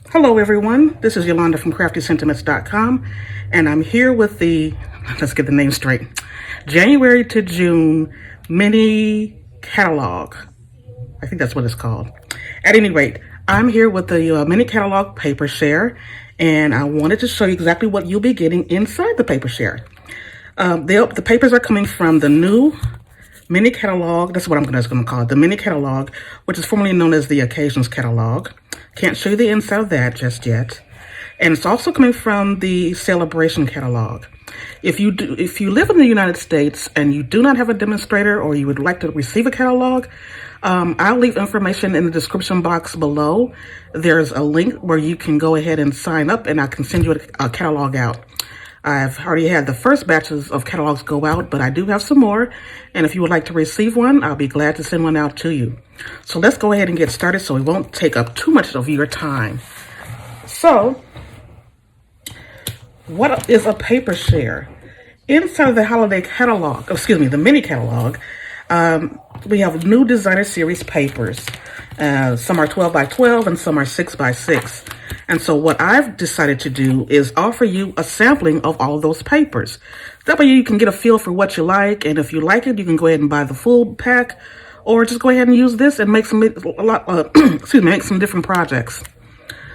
Hello everyone, this is Yolanda from CraftySentiments.com, and I'm here with the, let's get the name straight, January to June mini catalog. I think that's what it's called. At any rate, I'm here with the mini catalog paper share, and I wanted to show you exactly what you'll be getting inside the paper share. The papers are coming from the new mini catalog. That's what I'm going to call it, the mini catalog, which is formerly known as the Occasions catalog. Can't show you the inside of that just yet. And it's also coming from the Saleabration catalog. If you live in the United States and you do not have a demonstrator, or you would like to receive a catalog, I'll leave information in the description box below. There's a link where you can go ahead and sign up, and I can send you a catalog out. I've already had the first batches of catalogs go out, but I do have some more. And if you would like to receive one, I'll be glad to send one out to you. So let's go ahead and get started so it won't take up too much of your time. So, what is a paper share? Inside of the holiday catalog, the mini catalog, we have new designer series papers. Some are 12 by 12 and some are 6 by 6. And so what I've decided to do is offer you a sampling of all of those papers. That way you can get a feel for what you like, and if you like it, you can go ahead and buy the full pack, or just go ahead and use this and make some make some different projects.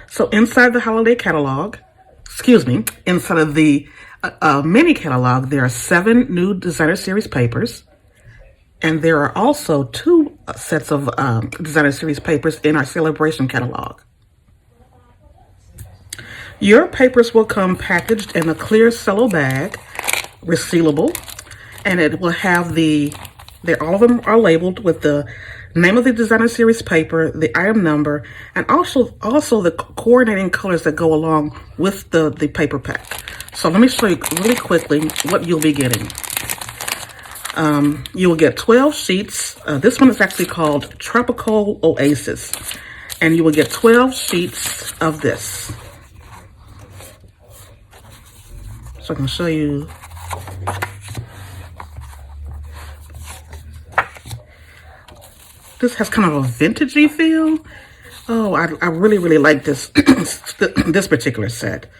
So inside the holiday catalog, inside of the mini catalog, there are 7 new designer series papers. And there are also 2 sets of designer series papers in our Saleabration catalog. Your papers will come packaged in a clear cello bag, resealable, and it will have all of them are labeled with the name of the designer series paper, the item number, and also the coordinating colors that go along with the paper pack. So let me show you really quickly what you'll be getting. You will get 12 sheets. This one is actually called Tropical Oasis, and you will get 12 sheets of this. So I can show you. This has kind of a vintagey feel. Oh, I really like this this particular set.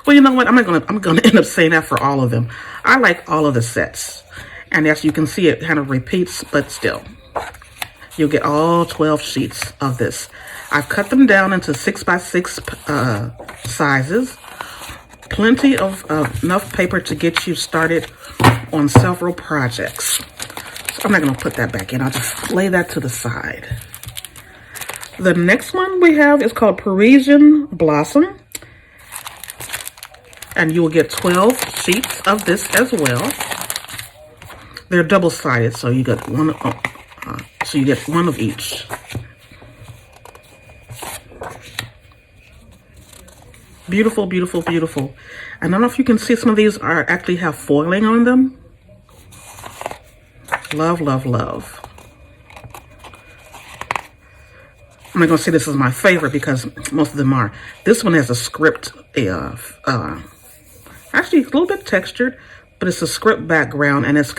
Well, you know what? I'm gonna end up saying that for all of them. I like all of the sets. And as you can see, it kind of repeats, but still. You'll get all 12 sheets of this. I've cut them down into 6 by 6 sizes. Plenty of enough paper to get you started on several projects. So I'm not going to put that back in. I'll just lay that to the side. The next one we have is called Parisian Blossom. And you will get 12 sheets of this as well. They're double-sided, so you get one. So you get one of each. Beautiful, beautiful, beautiful. I don't know if you can see, some of these actually have foiling on them. Love, love, love. I'm not gonna say this is my favorite because most of them are. This one has a script, actually a little bit textured, but it's a script background, and it's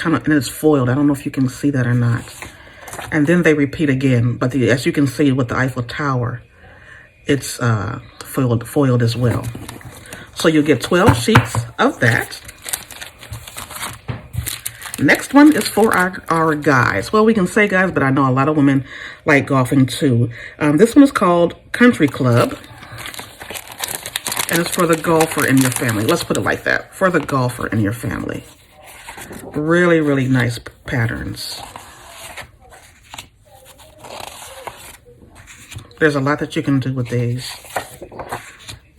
foiled. I don't know if you can see that or not. And then they repeat again, but as you can see with the Eiffel Tower, it's foiled as well. So you'll get 12 sheets of that. Next one is for our guys. Well, we can say guys, but I know a lot of women like golfing too. This one is called Country Club. And it's for the golfer in your family. Let's put it like that. For the golfer in your family. Really, really nice patterns. There's a lot that you can do with these.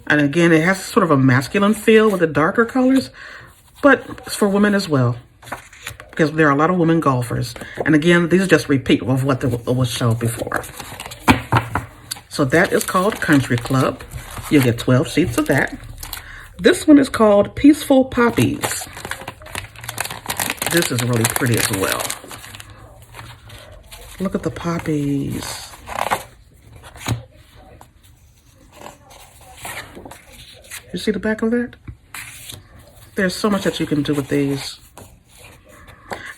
And again, it has sort of a masculine feel with the darker colors, but it's for women as well, because there are a lot of women golfers. And again, these are just repeat of what was shown before. So that is called Country Club. You'll get 12 sheets of that. This one is called Peaceful Poppies. This is really pretty as well. Look at the poppies. You see the back of that? There's so much that you can do with these.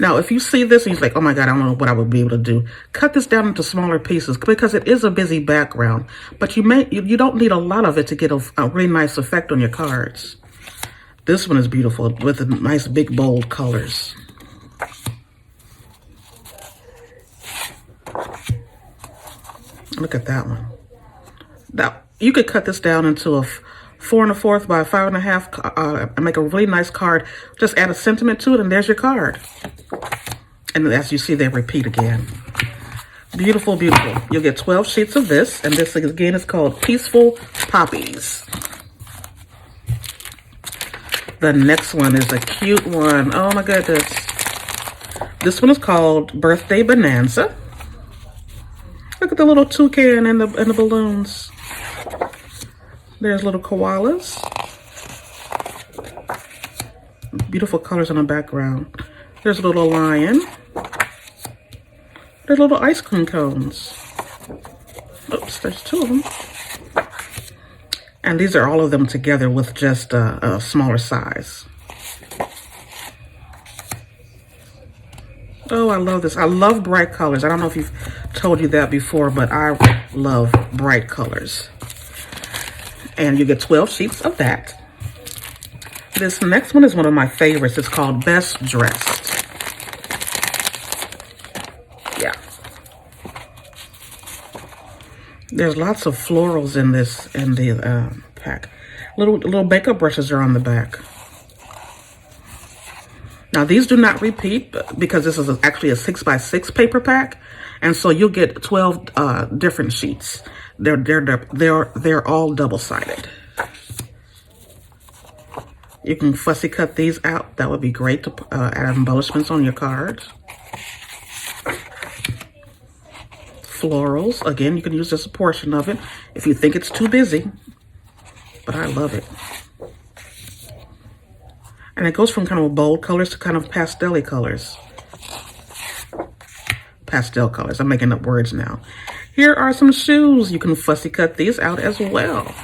Now, if you see this and you're like, oh my God, I don't know what I would be able to do, cut this down into smaller pieces because it is a busy background, but you don't need a lot of it to get a really nice effect on your cards. This one is beautiful with the nice big bold colors. Look at that one. Now, you could cut this down into a 4 1/4 by 5 1/2 and make a really nice card. Just add a sentiment to it and there's your card. And as you see, they repeat again. Beautiful, beautiful. You'll get 12 sheets of this, and this again is called Peaceful Poppies. The next one is a cute one. Oh my goodness. This one is called Birthday Bonanza. Look at the little toucan and the balloons. There's little koalas. Beautiful colors on the background. There's a little lion. There's little ice cream cones. Oops, there's 2 of them. And these are all of them together with just a smaller size. Oh, I love this. I love bright colors. I don't know if you've told you that before, but I love bright colors. And you get 12 sheets of that. This next one is one of my favorites. It's called Best Dressed. Yeah. There's lots of florals in the pack. Little makeup brushes are on the back. Now these do not repeat because this is actually a 6x6 paper pack, and so you'll get 12 different sheets. They're all double-sided. You can fussy cut these out. That would be great to add embellishments on your cards. Florals, again, you can use just a portion of it if you think it's too busy, but I love it. And it goes from kind of bold colors to kind of pastel-y colors. Pastel colors, I'm making up words now. Here are some shoes. You can fussy cut these out as well.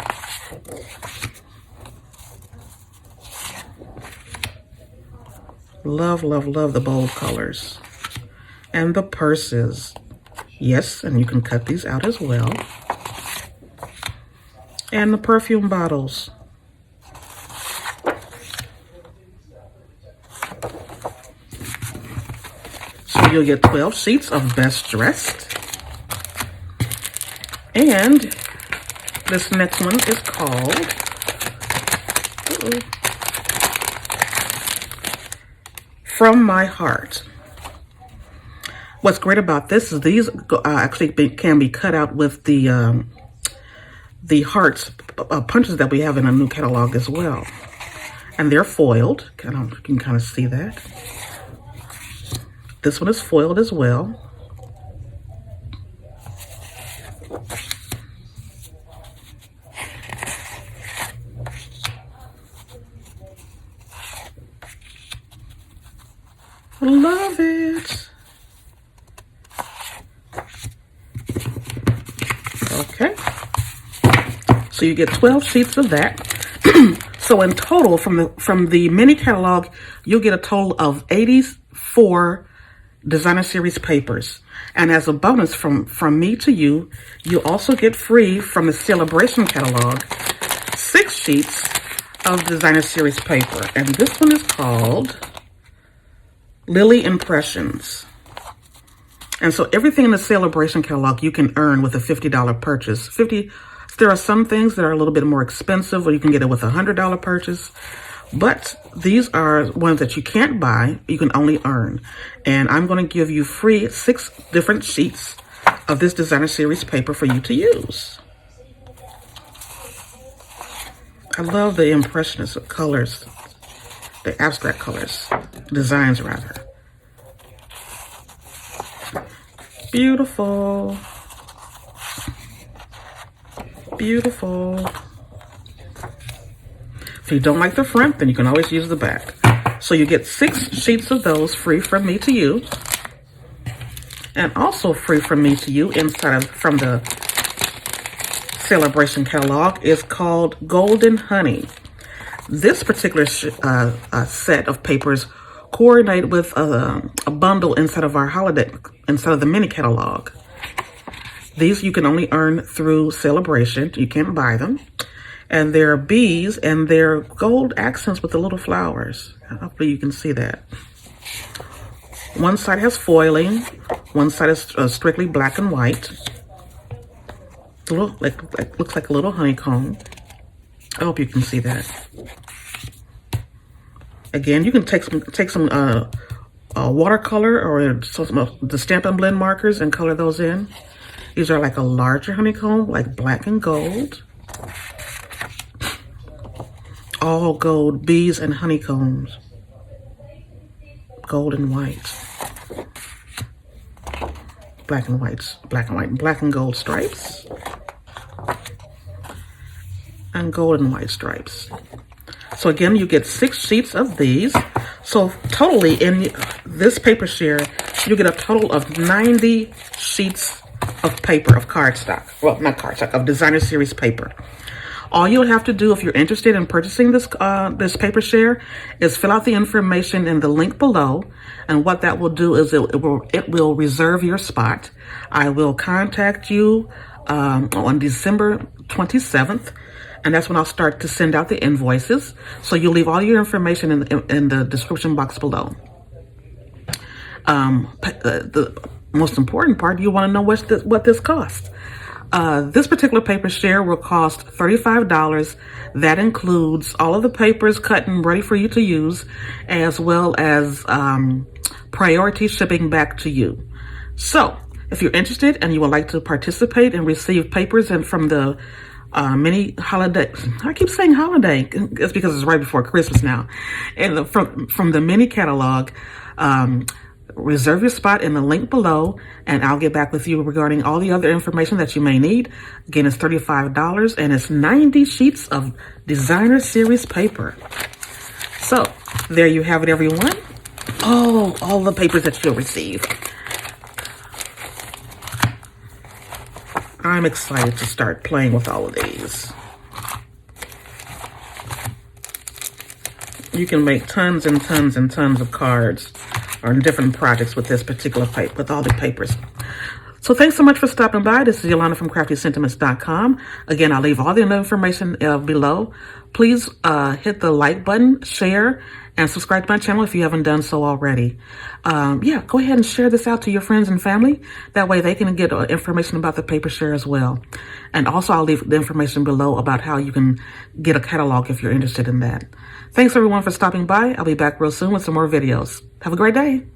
Love, love, love the bold colors. And the purses. Yes, and you can cut these out as well. And the perfume bottles. So you'll get 12 sheets of Best Dressed. And this next one is called From My Heart. What's great about this is these actually can be cut out with the hearts punches that we have in a new catalog as well. And they're foiled. You can kind of see that. This one is foiled as well. Love it. Okay. So you get 12 sheets of that. So in total, from the mini catalog, you'll get a total of 84 designer series papers. And as a bonus from me to you, you also get free from the Saleabration catalog 6 sheets of designer series paper. And this one is called Lily Impressions. And so everything in the Saleabration catalog you can earn with a $50 purchase. There are some things that are a little bit more expensive, or you can get it with a $100 purchase. But these are ones that you can't buy, you can only earn. And I'm going to give you free 6 different sheets of this designer series paper for you to use. I love the impressionist colors, the abstract colors, designs rather. Beautiful. Beautiful. If you don't like the front, then you can always use the back. So you get 6 sheets of those free from me to you. And also free from me to you from the Saleabration catalog is called Golden Honey. This particular set of papers coordinate with a bundle inside of our inside of the mini catalog. These you can only earn through Saleabration. You can't buy them. And they're bees, and they're gold accents with the little flowers. Hopefully you can see that. One side has foiling. One side is strictly black and white. Looks like a little honeycomb. I hope you can see that. Again, you can take some watercolor or some of the Stampin' blend markers and color those in. These are like a larger honeycomb, like black and gold. All gold bees and honeycombs. Gold and white. Black and white, black and gold stripes. And gold and white stripes. So again, you get 6 sheets of these. So totally in this paper share, you get a total of 90 sheets of paper, of cardstock. Well, not cardstock, of designer series paper. All you'll have to do if you're interested in purchasing this this paper share is fill out the information in the link below. And what that will do is it will reserve your spot. I will contact you on December 27th. And that's when I'll start to send out the invoices. So you'll leave all your information in the description box below. The most important part, you want to know what this costs. This particular paper share will cost $35. That includes all of the papers cut and ready for you to use, as well as priority shipping back to you. So if you're interested and you would like to participate and receive papers and from the mini holiday, I keep saying holiday, it's because it's right before Christmas now, and from the mini catalog, reserve your spot in the link below, and I'll get back with you regarding all the other information that you may need. Again, it's $35, and it's 90 sheets of designer series paper. So there you have it, everyone. Oh, all the papers that you'll receive. I'm excited to start playing with all of these. You can make tons and tons and tons of cards or different projects with this particular paper, with all the papers. So thanks so much for stopping by. This is Yolanda from CraftySentiments.com. Again, I'll leave all the information below. Please hit the like button, share, and subscribe to my channel if you haven't done so already. Yeah, go ahead and share this out to your friends and family. That way they can get information about the paper share as well. And also I'll leave the information below about how you can get a catalog if you're interested in that. Thanks everyone for stopping by. I'll be back real soon with some more videos. Have a great day.